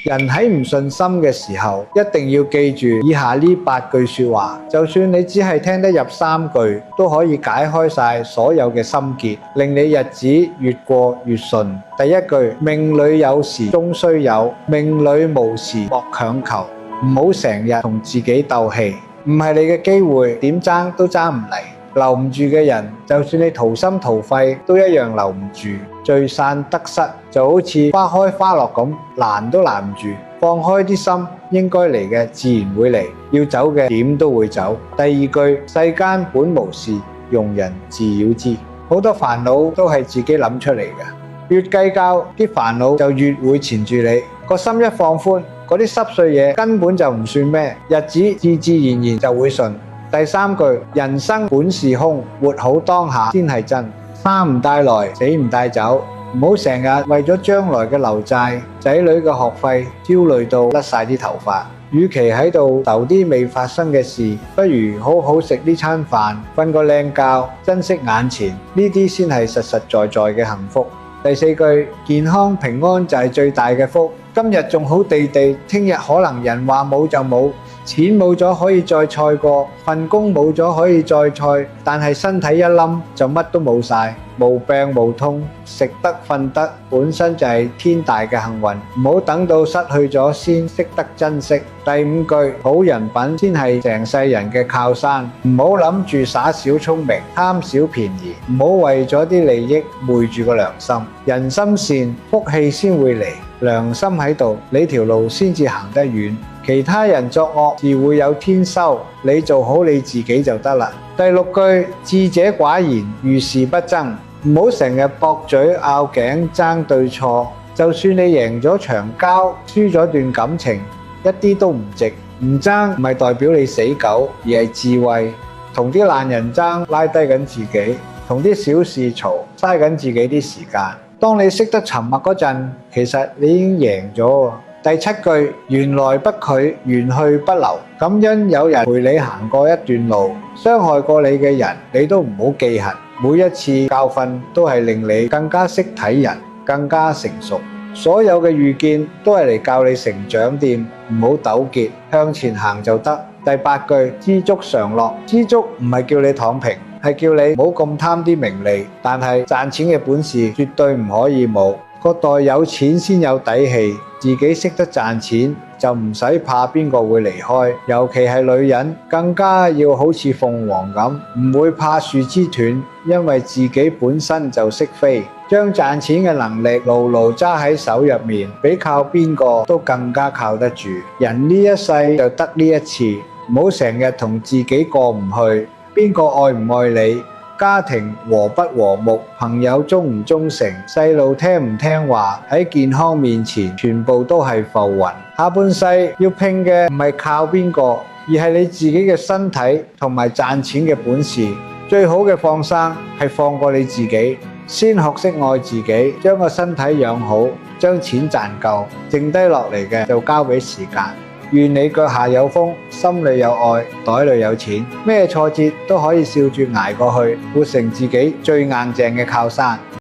人喺唔順心嘅時候，一定要記住以下呢8句說話，就算你只係聽得入3句，都可以解開晒所有嘅心結，令你日子越過越順。第一句，命裏有時終須有，命裏無時莫強求。唔好成日同自己鬥氣，唔係你嘅機會，點爭都爭唔嚟。留唔住嘅人，就算你掏心掏肺，都一樣留唔住。聚散得失就好似花開花落咁，攔都攔唔住。放開啲心，應該嚟嘅自然會嚟，要走嘅點都會走。第二句，世間本無事，庸人自擾之。好多煩惱都係自己諗出嚟嘅，越計較啲煩惱就越會纏住你。個心一放寬，嗰啲濕碎嘢根本就唔算咩，日子自自然然就會順。第3句，人生本是空，活好當下先係真。生唔帶來，死唔帶走。唔好成日為咗將來嘅留債、仔女嘅學費焦慮到甩晒啲頭髮。與其喺度愁啲未發生嘅事，不如好好食呢餐飯，瞓個靚覺，珍惜眼前，呢啲先係實實在在嘅幸福。第4句，健康平安就係最大嘅福。今日仲好地地，聽日可能人話冇就冇。錢冇咗可以再賽過，份工冇咗可以再賽，但係身體一冧就乜都冇晒，無病無痛，食得瞓得，本身就係天大嘅幸運。唔好等到失去咗先識得珍惜。第5句，好人品先係成世人嘅靠山。唔好諗住耍小聰明，貪小便宜，唔好為咗啲利益昧住個良心。人心善，福氣先會嚟，良心喺度，你條路先至行得遠。其他人作惡自會有天收，你做好你自己就得啦。第6句，智者寡言，遇事不爭。唔好成日駁嘴拗頸爭對錯，就算你贏咗場交，輸咗段感情，一啲都唔值。唔爭唔係代表你死狗，而係智慧。同啲爛人爭，拉低緊自己；同啲小事嘈，嘥緊自己啲時間。當你識得沉默嗰陣，其實你已經贏咗。第7句，緣來不拒，緣去不留。感恩有人陪你行過一段路，傷害過你嘅人，你都唔好記恨。每一次教訓都係令你更加識睇人，更加成熟。所有嘅遇見都係嚟教你成長添，唔好糾結，向前行就得。第8句，知足常樂。知足唔係叫你躺平，係叫你唔好咁貪啲名利，但係賺錢嘅本事絕對唔可以冇。個袋有錢先有底氣，自己識得賺錢就唔使怕邊個會離開，尤其係女人更加要好似鳳凰咁，唔會怕樹枝斷，因為自己本身就識飛，將賺錢嘅能力牢牢揸喺手入面，比靠邊個都更加靠得住。人呢一世就得呢一次，唔好成日同自己過唔去，邊個愛唔愛你？家庭和不和睦，朋友忠唔忠誠，細路聽唔聽話，喺健康面前全部都係浮雲。下半世要拼嘅唔係靠邊個，而係你自己嘅身體同埋賺錢嘅本事。最好嘅放生係放過你自己，先學識愛自己，將個身體養好，將錢賺夠，剩低落嚟嘅就交俾時間。願你腳下有風，心裏有愛，袋裏有錢，咩挫折都可以笑住捱過去，活成自己最硬淨嘅靠山。